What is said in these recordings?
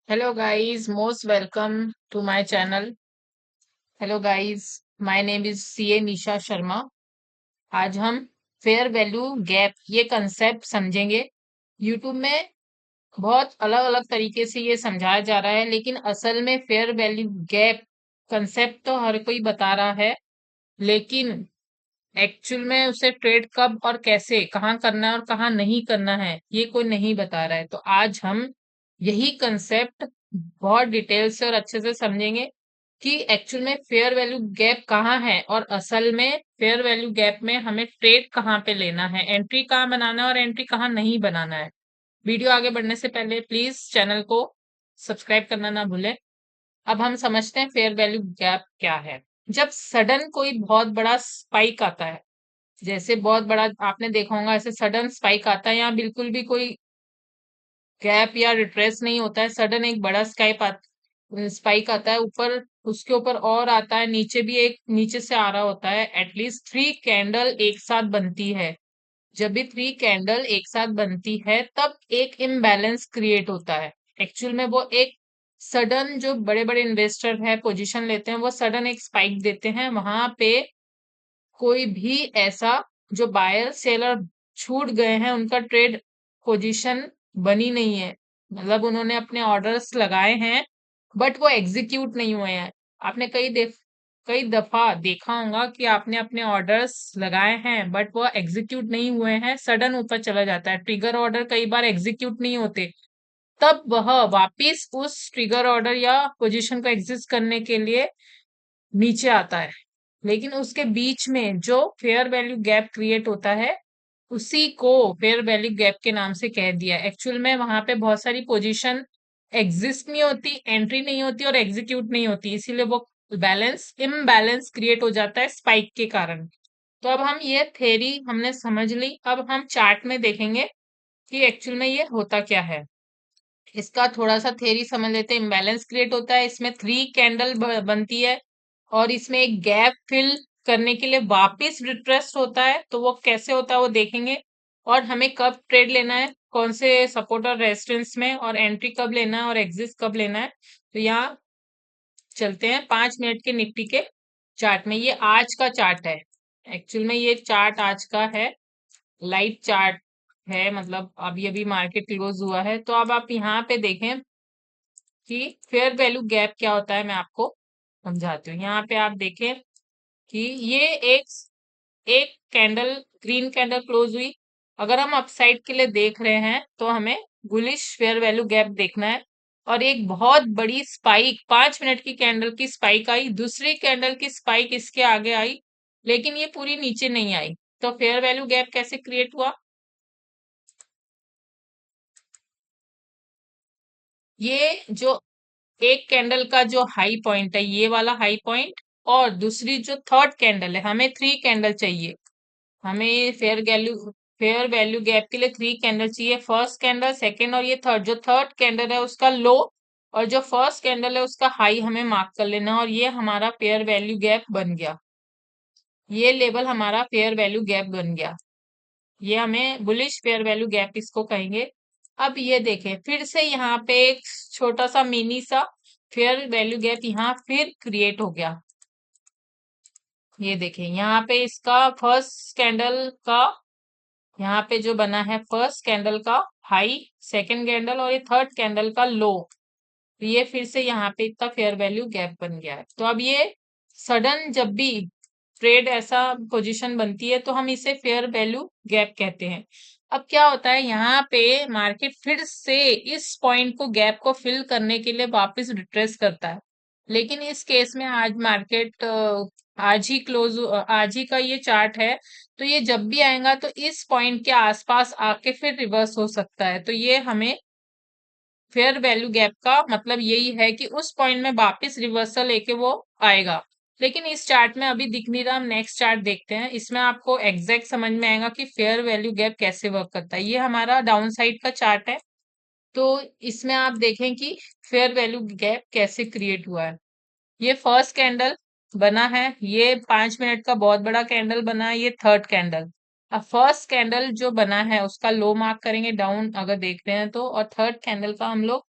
Hello guys, most welcome to my channel. Hello guys, my name is CA Nisha Sharma. आज हम fair value gap ये concept समझेंगे। YouTube में बहुत अलग अलग तरीके से ये समझाया जा रहा है, लेकिन असल में फेयर वैल्यू गैप कंसेप्ट तो हर कोई बता रहा है, लेकिन एक्चुअल में उसे ट्रेड कब और कैसे कहाँ करना है और कहाँ नहीं करना है ये कोई नहीं बता रहा है। तो आज हम यही कंसेप्ट बहुत डिटेल से और अच्छे से समझेंगे कि एक्चुअल में फेयर वैल्यू गैप कहाँ है और असल में फेयर वैल्यू गैप में हमें ट्रेड कहाँ पे लेना है, एंट्री कहाँ बनाना है और एंट्री कहाँ नहीं बनाना है। वीडियो आगे बढ़ने से पहले प्लीज चैनल को सब्सक्राइब करना ना भूलें। अब हम समझते हैं फेयर वैल्यू गैप क्या है। जब सडन कोई बहुत बड़ा स्पाइक आता है, जैसे बहुत बड़ा आपने देखा होगा, ऐसे सडन स्पाइक आता है, यहाँ बिल्कुल भी कोई गैप या रिट्रेस नहीं होता है। सडन एक बड़ा स्पाइक आता है, ऊपर उसके ऊपर और आता है, नीचे भी एक नीचे से आ रहा होता है। एटलीस्ट 3 कैंडल एक साथ बनती है। जब भी 3 कैंडल एक साथ बनती है तब एक इम्बैलेंस क्रिएट होता है। एक्चुअल में वो एक सडन, जो बड़े बड़े इन्वेस्टर है पोजीशन लेते हैं, वो सडन एक स्पाइक देते हैं। वहां पे कोई भी ऐसा जो बायर सेलर छूट गए हैं, उनका ट्रेड पोजीशन बनी नहीं है, मतलब उन्होंने अपने ऑर्डर्स लगाए हैं बट वो एग्जीक्यूट नहीं हुए हैं। आपने कई दफा देखा होगा कि आपने अपने ऑर्डर्स लगाए हैं बट वो एग्जीक्यूट नहीं हुए हैं, सडन ऊपर चला जाता है। ट्रिगर ऑर्डर कई बार एग्जीक्यूट नहीं होते, तब वह वापिस उस ट्रिगर ऑर्डर या पोजीशन को एग्जिस्ट करने के लिए नीचे आता है। लेकिन उसके बीच में जो फेयर वैल्यू गैप क्रिएट होता है, उसी को फेयर वैल्यू गैप के नाम से कह दिया। एक्चुअल में वहां पे बहुत सारी पोजीशन एग्जिस्ट नहीं होती, एंट्री नहीं होती और एग्जीक्यूट नहीं होती, इसीलिए वो इम्बैलेंस क्रिएट हो जाता है स्पाइक के कारण। तो अब हम ये थ्योरी हमने समझ ली, अब हम चार्ट में देखेंगे कि एक्चुअल में ये होता क्या है। इसका थोड़ा सा थ्योरी समझ लेते हैं। इम्बैलेंस क्रिएट होता है, इसमें 3 कैंडल बनती है और इसमें एक गैप फिल करने के लिए वापस रिट्रेस होता है। तो वो कैसे होता है वो देखेंगे, और हमें कब ट्रेड लेना है, कौन से सपोर्ट और रेजिस्टेंस में, और एंट्री कब लेना है और एग्जिट कब लेना है। तो यहाँ चलते हैं 5 मिनट के निफ्टी के चार्ट में। ये आज का चार्ट है। एक्चुअल में ये चार्ट आज का है, लाइव चार्ट है, मतलब अभी अभी मार्केट क्लोज हुआ है। तो अब आप यहाँ पे देखें कि फेयर वैल्यू गैप क्या होता है, मैं आपको समझाती हूँ। यहाँ पे आप देखें कि ये एक एक कैंडल, ग्रीन कैंडल क्लोज हुई। अगर हम अपसाइड के लिए देख रहे हैं तो हमें बुलिश फेयर वैल्यू गैप देखना है। और एक बहुत बड़ी स्पाइक, 5 मिनट की कैंडल की स्पाइक आई, दूसरी कैंडल की स्पाइक इसके आगे आई, लेकिन ये पूरी नीचे नहीं आई। तो फेयर वैल्यू गैप कैसे क्रिएट हुआ? ये जो एक कैंडल का जो हाई पॉइंट है, ये वाला हाई पॉइंट, और दूसरी जो थर्ड कैंडल है, हमें 3 कैंडल चाहिए। हमें फेयर वैल्यू गैप के लिए 3 कैंडल चाहिए। फर्स्ट कैंडल, सेकंड और ये थर्ड। जो थर्ड कैंडल है उसका लो और जो फर्स्ट कैंडल है उसका हाई हमें मार्क कर लेना है, और ये हमारा फेयर वैल्यू गैप बन गया। ये लेवल हमारा फेयर वैल्यू गैप बन गया। ये हमें बुलिश फेयर वैल्यू गैप इसको कहेंगे। अब ये देखें, फिर से यहाँ पे एक छोटा सा मिनी सा फेयर वैल्यू गैप यहाँ फिर क्रिएट हो गया। ये देखें, यहाँ पे इसका फर्स्ट कैंडल का, यहाँ पे जो बना है फर्स्ट कैंडल का हाई, सेकंड कैंडल और ये थर्ड कैंडल का लो। तो ये फिर से यहाँ पे इतना फेयर वैल्यू गैप बन गया है। तो अब ये सडन जब भी ट्रेड ऐसा पोजीशन बनती है तो हम इसे फेयर वैल्यू गैप कहते हैं। अब क्या होता है, यहाँ पे मार्केट फिर से इस पॉइंट को, गैप को फिल करने के लिए वापस रिट्रेस करता है। लेकिन इस केस में आज मार्केट आज ही का ये चार्ट है, तो ये जब भी आएगा तो इस पॉइंट के आसपास आके फिर रिवर्स हो सकता है। तो ये हमें फेयर वैल्यू गैप का मतलब यही है कि उस पॉइंट में वापस रिवर्सल लेके वो आएगा। लेकिन इस चार्ट में अभी दिख नहीं रहा, हम नेक्स्ट चार्ट देखते हैं, इसमें आपको एग्जैक्ट समझ में आएगा कि फेयर वैल्यू गैप कैसे वर्क करता है। ये हमारा डाउन साइड का चार्ट है। तो इसमें आप देखें कि फेयर वैल्यू गैप कैसे क्रिएट हुआ है। ये फर्स्ट कैंडल बना है, ये 5 मिनट का बहुत बड़ा कैंडल बना है, ये थर्ड कैंडल। अब फर्स्ट कैंडल जो बना है उसका लो मार्क करेंगे डाउन अगर देख रहे हैं तो, और थर्ड कैंडल का हम लोग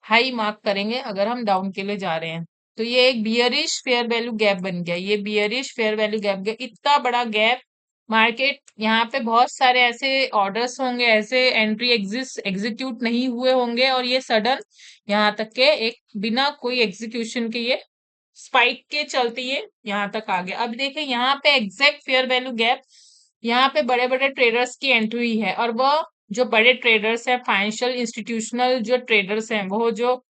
हाई मार्क करेंगे अगर हम डाउन के लिए जा रहे हैं। तो ये एक बियरिश फेयर वैल्यू गैप बन गया, ये बियरिश फेयर वैल्यू गैप गया, इतना बड़ा गैप। मार्केट यहाँ पे बहुत सारे ऐसे ऑर्डर्स होंगे, ऐसे एंट्री एग्जीक्यूट नहीं हुए होंगे, और ये सडन यहाँ तक के एक बिना कोई एग्जीक्यूशन के ये स्पाइक के चलते ये यहाँ तक आ गया। अब देखिए यहाँ पे एग्जैक्ट फेयर वैल्यू गैप, यहाँ पे बड़े बड़े ट्रेडर्स की एंट्री हुई है, और वह जो बड़े ट्रेडर्स हैं, फाइनेंशियल इंस्टीट्यूशनल जो ट्रेडर्स हैं, वो जो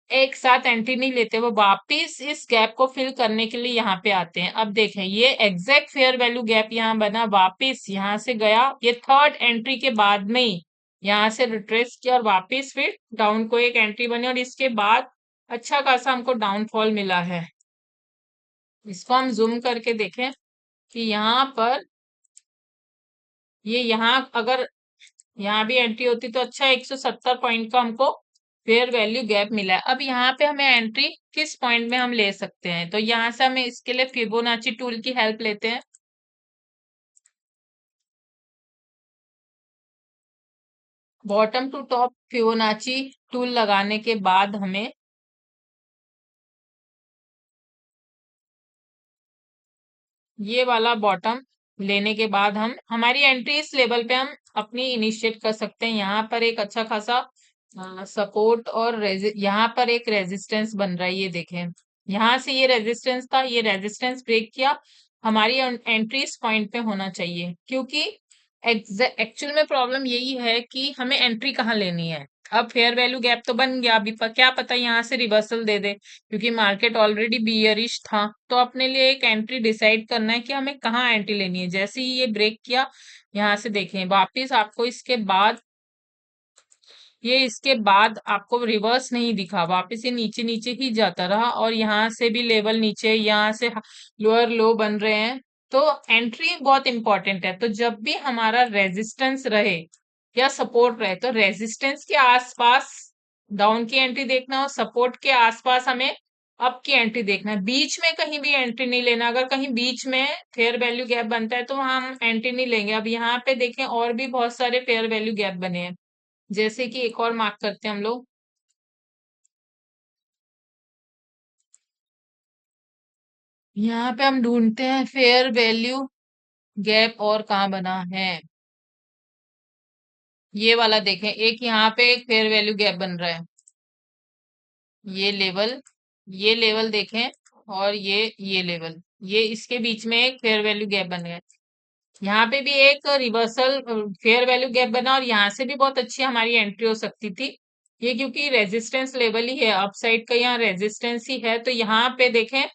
एक साथ एंट्री नहीं लेते, वो वापिस इस गैप को फिल करने के लिए यहाँ पे आते हैं। अब देखें ये एग्जैक्ट फेयर वैल्यू गैप यहाँ बना, वापिस यहाँ से गया, ये थर्ड एंट्री के बाद में ही यहाँ से रिट्रेस किया और वापिस फिर डाउन को एक एंट्री बनी, और इसके बाद अच्छा खासा हमको डाउनफॉल मिला है। इसको हम जूम करके देखें कि यहाँ पर ये यहाँ अगर यहाँ भी एंट्री होती तो अच्छा 170 पॉइंट का हमको फेयर वैल्यू गैप मिला है। अब यहाँ पे हमें एंट्री किस पॉइंट में हम ले सकते हैं, तो यहाँ से हमें इसके लिए फिबोनाची टूल की हेल्प लेते हैं। Bottom to top Fibonacci tool लगाने के बाद हमें ये वाला बॉटम लेने के बाद हम हमारी एंट्री इस लेवल पे हम अपनी इनिशिएट कर सकते हैं। यहाँ पर एक अच्छा खासा सपोर्ट और यहाँ पर एक रेजिस्टेंस बन रहा है, ये देखें, यहाँ से ये रेजिस्टेंस था, ये रेजिस्टेंस ब्रेक किया, हमारी एंट्री इस पॉइंट पे होना चाहिए, क्योंकि एक्चुअल में प्रॉब्लम यही है कि हमें एंट्री कहाँ लेनी है। अब फेयर वैल्यू गैप तो बन गया, अभी क्या पता यहाँ से रिवर्सल दे दे, क्योंकि मार्केट ऑलरेडी बियरिश था। तो अपने लिए एक एंट्री डिसाइड करना है कि हमें कहाँ एंट्री लेनी है। जैसे ही ये ब्रेक किया, यहाँ से देखें वापिस आपको इसके बाद आपको रिवर्स नहीं दिखा, वापस ये नीचे नीचे ही जाता रहा, और यहाँ से भी लेवल नीचे, यहाँ से लोअर लो बन रहे हैं। तो एंट्री बहुत इंपॉर्टेंट है। तो जब भी हमारा रेजिस्टेंस रहे या सपोर्ट रहे, तो रेजिस्टेंस के आसपास डाउन की एंट्री देखना, और सपोर्ट के आसपास हमें अप की एंट्री देखना है। बीच में कहीं भी एंट्री नहीं लेना, अगर कहीं बीच में फेयर वैल्यू गैप बनता है तो वहां हम एंट्री नहीं लेंगे। अब यहाँ पे देखें और भी बहुत सारे फेयर वैल्यू गैप बने हैं, जैसे कि एक और मार्क करते हैं हम लोग। यहाँ पे हम ढूंढते हैं फेयर वैल्यू गैप और कहाँ बना है। ये वाला देखें, एक यहाँ पे एक फेयर वैल्यू गैप बन रहा है, ये लेवल, ये लेवल देखें, और ये लेवल, ये इसके बीच में एक फेयर वैल्यू गैप बन गया है। यहाँ पे भी एक रिवर्सल फेयर वैल्यू गैप बना, और यहाँ से भी बहुत अच्छी हमारी एंट्री हो सकती थी। ये क्योंकि रेजिस्टेंस लेवल ही है, अपसाइड का यहाँ रेजिस्टेंस ही है, तो यहाँ पे देखें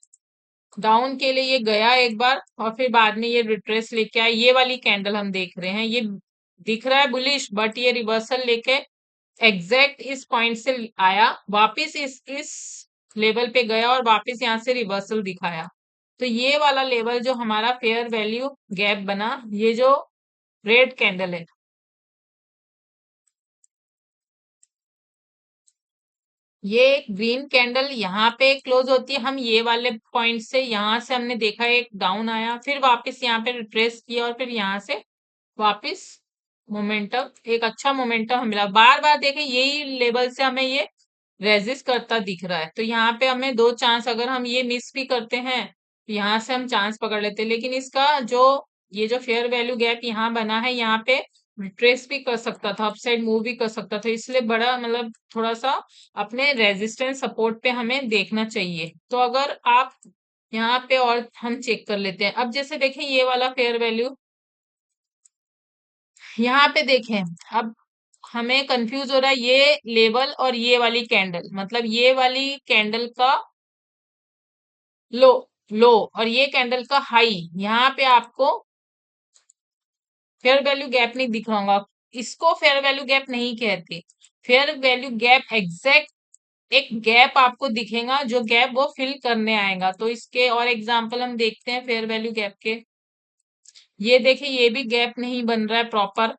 डाउन के लिए ये गया एक बार, और फिर बाद में ये रिट्रेस लेके आया। ये वाली कैंडल हम देख रहे हैं, ये दिख रहा है बुलिश, बट ये रिवर्सल लेके एग्जैक्ट इस पॉइंट से आया, वापिस इस लेवल पे गया, और वापिस यहाँ से रिवर्सल दिखाया। तो ये वाला लेवल जो हमारा फेयर वैल्यू गैप बना, ये जो रेड कैंडल है, ये एक ग्रीन कैंडल यहाँ पे क्लोज होती है। हम ये वाले पॉइंट से, यहाँ से हमने देखा एक डाउन आया, फिर वापस यहाँ पे रिट्रेस किया, और फिर यहाँ से वापस मोमेंटम, एक अच्छा मोमेंटम मिला। बार बार देखें यही लेवल से हमें ये रेजिस्ट करता दिख रहा है। तो यहाँ पे हमें दो चांस, अगर हम ये मिस भी करते हैं तो यहाँ से हम चांस पकड़ लेते हैं, लेकिन इसका जो ये जो फेयर वैल्यू गैप यहाँ बना है, यहाँ पे ट्रेस भी कर सकता था, अपसाइड मूव भी कर सकता था, इसलिए बड़ा मतलब थोड़ा सा अपने रेजिस्टेंस सपोर्ट पे हमें देखना चाहिए। तो अगर आप यहाँ पे और हम चेक कर लेते हैं, अब जैसे देखें ये वाला फेयर वैल्यू, यहाँ पे देखें, अब हमें कंफ्यूज हो रहा है ये लेवल और ये वाली कैंडल, मतलब ये वाली कैंडल का लो, लो, और ये कैंडल का हाई, यहाँ पे आपको फेयर वैल्यू गैप नहीं दिख रहा होगा। इसको फेयर वैल्यू गैप नहीं कहते। फेयर वैल्यू गैप एग्जैक्ट एक गैप आपको दिखेगा, जो गैप वो फिल करने आएगा। तो इसके और एग्जांपल हम देखते हैं फेयर वैल्यू गैप के। ये देखिए ये भी गैप नहीं बन रहा है प्रॉपर।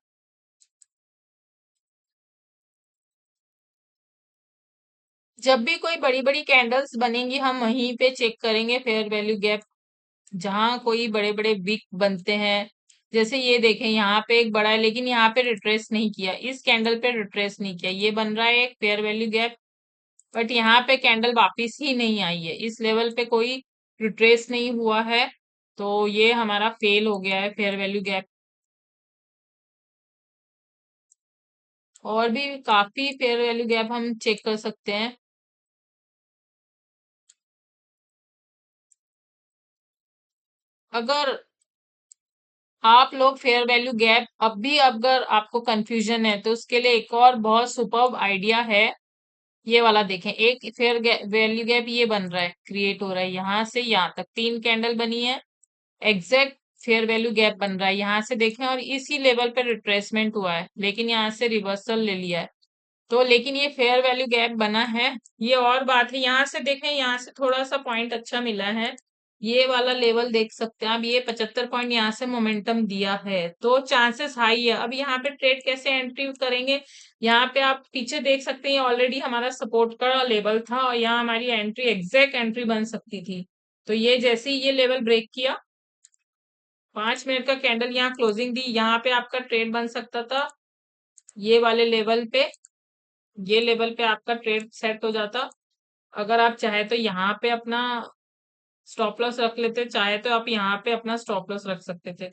जब भी कोई बड़ी बड़ी कैंडल्स बनेंगी, हम वहीं पे चेक करेंगे फेयर वैल्यू गैप, जहां कोई बड़े बड़े विक बनते हैं। जैसे ये देखें यहाँ पे एक बड़ा है, लेकिन यहाँ पे रिट्रेस नहीं किया, इस कैंडल पे रिट्रेस नहीं किया, ये बन रहा है एक फेयर वैल्यू गैप। बट यहाँ पे कैंडल वापस ही नहीं आई है, इस लेवल पे कोई रिट्रेस नहीं हुआ है, तो ये हमारा फेल हो गया है फेयर वैल्यू गैप। और भी काफी फेयर वैल्यू गैप हम चेक कर सकते हैं। अगर आप लोग फेयर वैल्यू गैप अब भी अगर आपको कंफ्यूजन है तो उसके लिए एक और बहुत सुपर्ब आइडिया है। ये वाला देखें, एक फेयर वैल्यू गैप ये बन रहा है, क्रिएट हो रहा है, यहाँ से यहाँ तक 3 कैंडल बनी है, एग्जैक्ट फेयर वैल्यू गैप बन रहा है यहाँ से देखें, और इसी लेवल पे रिट्रेसमेंट हुआ है, लेकिन यहाँ से रिवर्सल ले लिया है। तो लेकिन ये फेयर वैल्यू गैप बना है, ये और बात है। यहाँ से देखें, यहाँ से थोड़ा सा पॉइंट अच्छा मिला है, ये वाला लेवल देख सकते हैं। अब ये 75 पॉइंट यहाँ से मोमेंटम दिया है, तो चांसेस हाई है। अब यहाँ पे ट्रेड कैसे एंट्री करेंगे, यहाँ पे आप पीछे देख सकते हैं, ऑलरेडी हमारा सपोर्ट का लेवल था और यहाँ हमारी एंट्री एग्जैक्ट एंट्री बन सकती थी। तो ये जैसे ही ये लेवल ब्रेक किया, 5 मिनट का कैंडल यहाँ क्लोजिंग दी, यहाँ पे आपका ट्रेड बन सकता था, ये वाले लेवल पे, ये लेवल पे आपका ट्रेड सेट हो जाता। अगर आप चाहे तो यहाँ पे अपना स्टॉप लॉस रख लेते, चाहे तो आप यहाँ पे अपना स्टॉप लॉस रख सकते थे।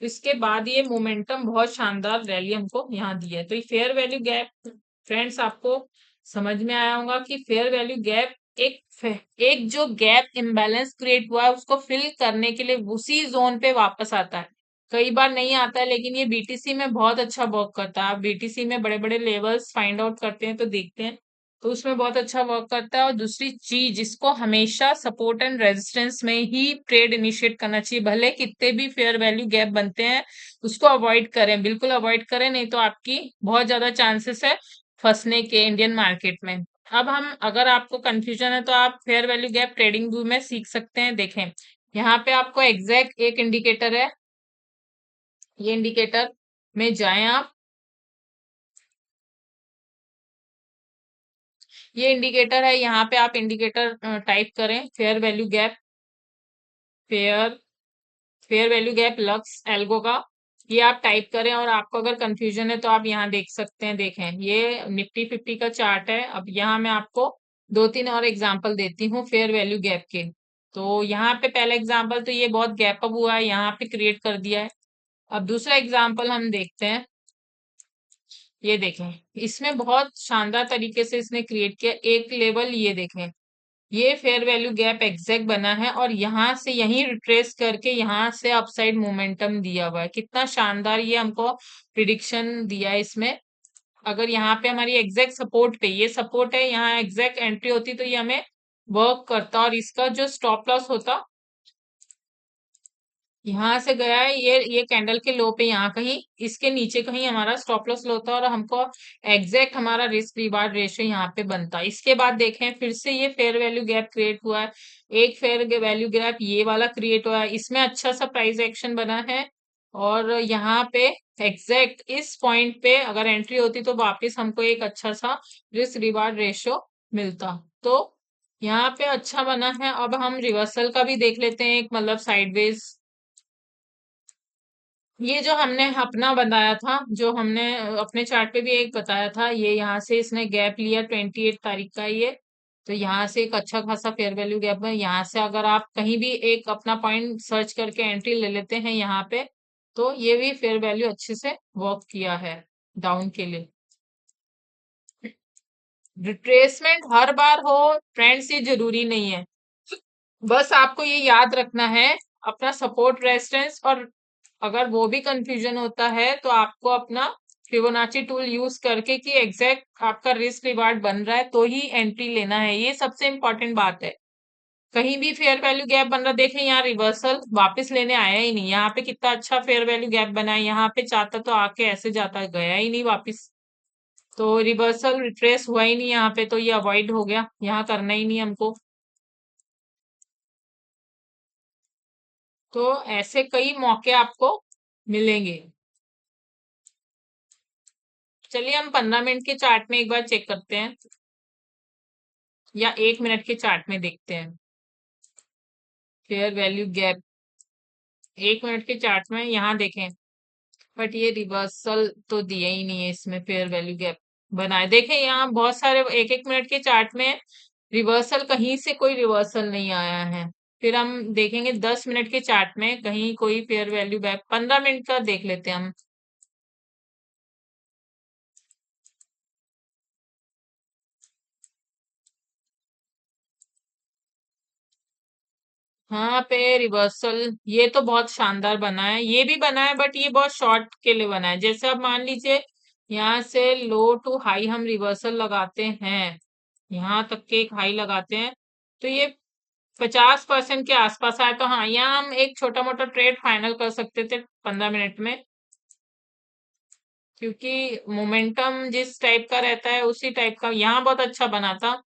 इसके बाद ये मोमेंटम बहुत शानदार रैली हमको यहाँ दी है। तो ये फेयर वैल्यू गैप फ्रेंड्स आपको समझ में आया होगा कि फेयर वैल्यू गैप एक जो गैप इम्बैलेंस क्रिएट हुआ है उसको फिल करने के लिए उसी जोन पे वापस आता है। कई बार नहीं आता है, लेकिन ये बीटीसी में बहुत अच्छा वर्क करता है। आप बीटीसी में बड़े बड़े लेवल्स फाइंड आउट करते हैं तो देखते हैं, तो उसमें बहुत अच्छा वर्क करता है। और दूसरी चीज, इसको हमेशा सपोर्ट एंड रेजिस्टेंस में ही ट्रेड इनिशिएट करना चाहिए, भले कितने भी फेयर वैल्यू गैप बनते हैं उसको अवॉइड करें, बिल्कुल अवॉइड करें, नहीं तो आपकी बहुत ज्यादा चांसेस है फंसने के इंडियन मार्केट में। अब हम, अगर आपको कंफ्यूजन है तो आप fair value gap trading view में सीख सकते हैं। देखें, यहाँ पे आपको एग्जैक्ट एक इंडिकेटर है, ये इंडिकेटर में जाएं आप, ये इंडिकेटर है, यहाँ पे आप इंडिकेटर टाइप करें, fair value gap, fair fair value gap lux algo का, ये आप टाइप करें। और आपको अगर कंफ्यूजन है तो आप यहाँ देख सकते हैं। देखें, ये निफ्टी 50 का चार्ट है। अब यहाँ मैं आपको 2-3 और एग्जांपल देती हूँ फेयर वैल्यू गैप के। तो यहाँ पे पहला एग्जांपल तो ये बहुत गैप अप हुआ है, यहाँ पे क्रिएट कर दिया है। अब दूसरा एग्जांपल हम देखते हैं, ये देखें, इसमें बहुत शानदार तरीके से इसने क्रिएट किया एक लेवल, ये देखें, ये फेयर वैल्यू गैप एग्जैक्ट बना है और यहाँ से यहीं रिट्रेस करके यहाँ से अपसाइड मोमेंटम दिया हुआ है। कितना शानदार ये हमको प्रिडिक्शन दिया है इसमें। अगर यहाँ पे हमारी एग्जैक्ट सपोर्ट पे, ये सपोर्ट है, यहाँ एग्जैक्ट एंट्री होती तो ये हमें वर्क करता, और इसका जो स्टॉप लॉस होता यहाँ से गया है, ये कैंडल के लो पे यहाँ कहीं, इसके नीचे कहीं हमारा स्टॉप लॉस लो होता और हमको एग्जैक्ट हमारा रिस्क रिवार्ड रेशियो यहाँ पे बनता। इसके बाद देखें, फिर से ये फेयर वैल्यू गैप क्रिएट हुआ है, एक फेयर वैल्यू गैप ये वाला क्रिएट हुआ है, इसमें अच्छा सा प्राइस एक्शन बना है। और यहाँ पे एग्जैक्ट इस पॉइंट पे अगर एंट्री होती तो वापिस हमको एक अच्छा सा रिस्क रिवार्ड रेशियो मिलता। तो यहाँ पे अच्छा बना है। अब हम रिवर्सल का भी देख लेते हैं, एक मतलब साइडवेज, ये जो हमने अपना बताया था, जो हमने अपने चार्ट पे भी एक बताया था, ये यहाँ से इसने गैप लिया 28 तारीख का ये, तो यहाँ से एक अच्छा खासा फेयर वैल्यू गैप है। यहाँ से अगर आप कहीं भी एक अपना पॉइंट सर्च करके एंट्री ले लेते हैं यहाँ पे, तो ये भी फेयर वैल्यू अच्छे से वर्क किया है डाउन के लिए। रिट्रेसमेंट हर बार हो फ्रेंड्स ये जरूरी नहीं है, बस आपको ये याद रखना है अपना सपोर्ट रेजिस्टेंस। और अगर वो भी कंफ्यूजन होता है तो आपको अपना फिबोनाची टूल यूज करके कि एग्जैक्ट आपका रिस्क रिवार्ड बन रहा है तो ही एंट्री लेना है, ये सबसे इंपॉर्टेंट बात है। कहीं भी फेयर वैल्यू गैप बन रहा, देखें यहाँ रिवर्सल वापस लेने आया ही नहीं, यहाँ पे कितना अच्छा फेयर वैल्यू गैप बना है, यहाँ पे चाहता तो आके ऐसे जाता, गया ही नहीं वापस। तो रिवर्सल रिट्रेस हुआ ही नहीं यहाँ पे, तो ये अवॉइड हो गया, यहाँ करना ही नहीं हमको। तो ऐसे कई मौके आपको मिलेंगे। चलिए हम 15 मिनट के चार्ट में एक बार चेक करते हैं, या 1 मिनट के चार्ट में देखते हैं फेयर वैल्यू गैप। 1 मिनट के चार्ट में यहाँ देखें, बट ये रिवर्सल तो दिया ही नहीं है इसमें फेयर वैल्यू गैप। बनाए। देखें यहाँ बहुत सारे 1-1 मिनट के चार्ट में रिवर्सल, कहीं से कोई रिवर्सल नहीं आया है। फिर हम देखेंगे 10 मिनट के चार्ट में कहीं कोई फेयर वैल्यू गैप। 15 मिनट का देख लेते हैं हम। यहाँ पे रिवर्सल, ये तो बहुत शानदार बना है, ये भी बना है बट ये बहुत शॉर्ट के लिए बना है। जैसे अब मान लीजिए यहाँ से लो टू हाई हम रिवर्सल लगाते हैं, यहाँ तक के एक हाई लगाते हैं, तो ये 50% के आसपास आया, तो हाँ यहाँ हम एक छोटा मोटा ट्रेड फाइनल कर सकते थे 15 मिनट में, क्योंकि मोमेंटम जिस टाइप का रहता है उसी टाइप का यहाँ बहुत अच्छा बना था।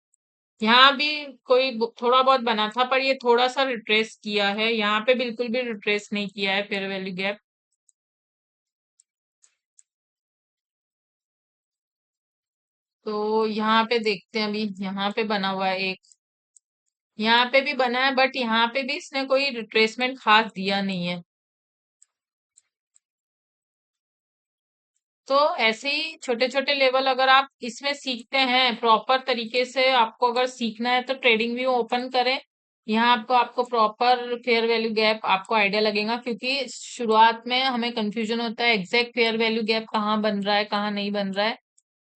यहाँ भी कोई थोड़ा बहुत बना था, पर ये थोड़ा सा रिट्रेस किया है, यहाँ पे बिल्कुल भी रिट्रेस नहीं किया है फेयर वैल्यू गैप। तो यहाँ पे देखते हैं, अभी यहाँ पे बना हुआ है एक, यहाँ पे भी बना है बट यहाँ पे भी इसने कोई रिट्रेसमेंट खास दिया नहीं है। तो ऐसे ही छोटे छोटे लेवल अगर आप इसमें सीखते हैं प्रॉपर तरीके से, आपको अगर सीखना है तो ट्रेडिंग व्यू ओपन करें। यहाँ आपको आपको प्रॉपर फेयर वैल्यू गैप आपको आइडिया लगेगा, क्योंकि शुरुआत में हमें कंफ्यूजन होता है एग्जैक्ट फेयर वैल्यू गैप कहाँ बन रहा है कहाँ नहीं बन रहा है।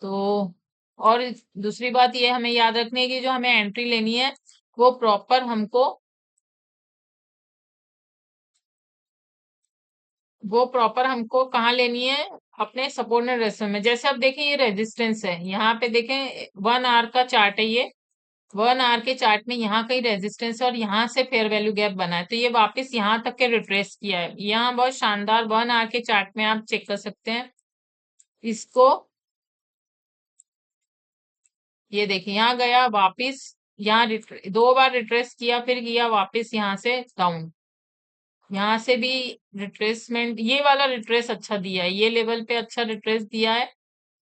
तो और दूसरी बात ये हमें याद रखनी है कि जो हमें एंट्री लेनी है वो प्रॉपर हमको कहाँ लेनी है, अपने सपोर्ट एंड रेजिस्टेंस में। जैसे अब देखें ये रेजिस्टेंस है, यहाँ पे देखें 1 आवर का चार्ट है ये, 1 आवर के चार्ट में यहाँ कहीं रेजिस्टेंस है और यहाँ से फेयर वैल्यू गैप बना है, तो ये वापस यहाँ तक के रिट्रेस किया है। यहाँ बहुत शानदार 1 आवर के चार्ट में आप चेक कर सकते हैं इसको। ये देखिए यहाँ गया वापिस, यहाँ 2 बार रिट्रेस किया, फिर किया वापस यहाँ से डाउन। यहाँ से भी रिट्रेसमेंट, ये वाला रिट्रेस अच्छा दिया है, ये लेवल पे अच्छा रिट्रेस दिया है।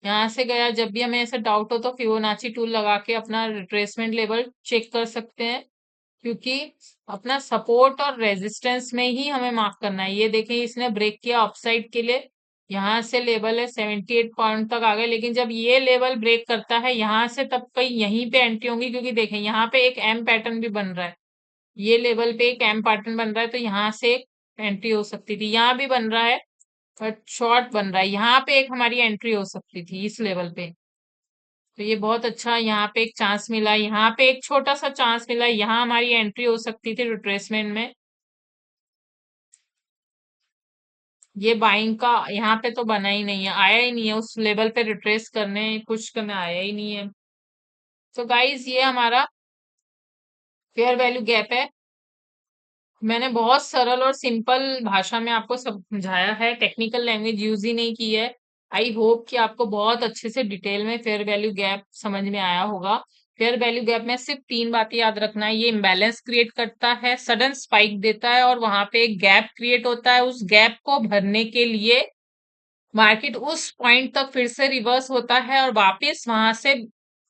यहाँ से गया, जब भी हमें ऐसा डाउट हो तो फिबोनाची टूल लगा के अपना रिट्रेसमेंट लेवल चेक कर सकते हैं, क्योंकि अपना सपोर्ट और रेजिस्टेंस में ही हमें मार्क करना है। ये देखें इसने ब्रेक किया अपसाइड के लिए, यहाँ से लेवल है 78 पॉइंट तक आ गए, लेकिन जब ये लेवल ब्रेक करता है यहाँ से तब कहीं यहीं पे एंट्री होंगी, क्योंकि देखें यहाँ पे एक एम पैटर्न भी बन रहा है, ये लेवल पे एक एम पैटर्न बन रहा है, तो यहाँ से एक एंट्री हो सकती थी, यहाँ भी बन रहा है बट शॉर्ट बन रहा है, यहाँ पे एक हमारी एंट्री हो सकती थी इस लेवल पे। तो ये बहुत अच्छा, यहाँ पे एक चांस मिला, यहाँ पे एक छोटा सा चांस मिला, यहाँ हमारी एंट्री हो सकती थी रिट्रेसमेंट में। ये बाइंग का यहाँ पे तो बना ही नहीं है, आया ही नहीं है उस लेवल पे रिट्रेस करने, कुछ करने आया ही नहीं है। तो गाइस ये हमारा फेयर वैल्यू गैप है। मैंने बहुत सरल और सिंपल भाषा में आपको समझाया है, टेक्निकल लैंग्वेज यूज ही नहीं की है। आई होप कि आपको बहुत अच्छे से डिटेल में फेयर वैल्यू गैप समझ में आया होगा। फेयर वैल्यू गैप में सिर्फ 3 बातें याद रखना है, ये इम्बैलेंस क्रिएट करता है, सडन स्पाइक देता है, और वहां पे एक गैप क्रिएट होता है। उस गैप को भरने के लिए मार्केट उस पॉइंट तक फिर से रिवर्स होता है और वापस वहां से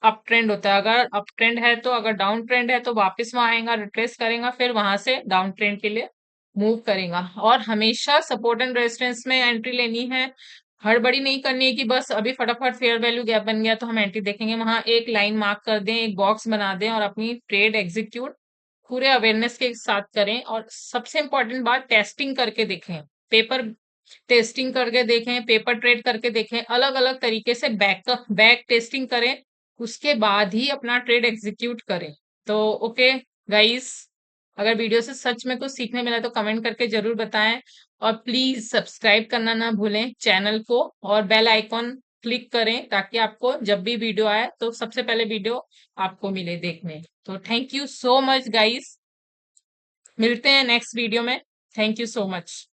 अप ट्रेंड होता है। अगर अप ट्रेंड है तो, अगर डाउन ट्रेंड है तो वापस वहां आएगा, रिट्रेस करेगा, फिर वहां से डाउन ट्रेंड के लिए मूव करेगा। और हमेशा सपोर्ट एंड रेजिस्टेंस में एंट्री लेनी है, हड़बड़ी नहीं करनी है कि बस अभी फटाफट फेयर वैल्यू गैप बन गया तो हम एंट्री देखेंगे। वहां एक लाइन मार्क कर दें, एक बॉक्स बना दें और अपनी ट्रेड एग्जीक्यूट पूरे अवेयरनेस के साथ करें। और सबसे इंपॉर्टेंट बात, टेस्टिंग करके देखें, पेपर टेस्टिंग करके देखें, पेपर ट्रेड करके देखें, अलग अलग तरीके से बैक टेस्टिंग करें, उसके बाद ही अपना ट्रेड एग्जीक्यूट करें। तो ओके गाइस, अगर वीडियो से सच में कुछ सीखने मिला तो कमेंट करके जरूर बताएं, और प्लीज सब्सक्राइब करना ना भूलें चैनल को, और बेल आइकॉन क्लिक करें ताकि आपको जब भी वीडियो आए तो सबसे पहले वीडियो आपको मिले देखने। तो thank you so much guys, मिलते हैं नेक्स्ट वीडियो में। Thank you so much.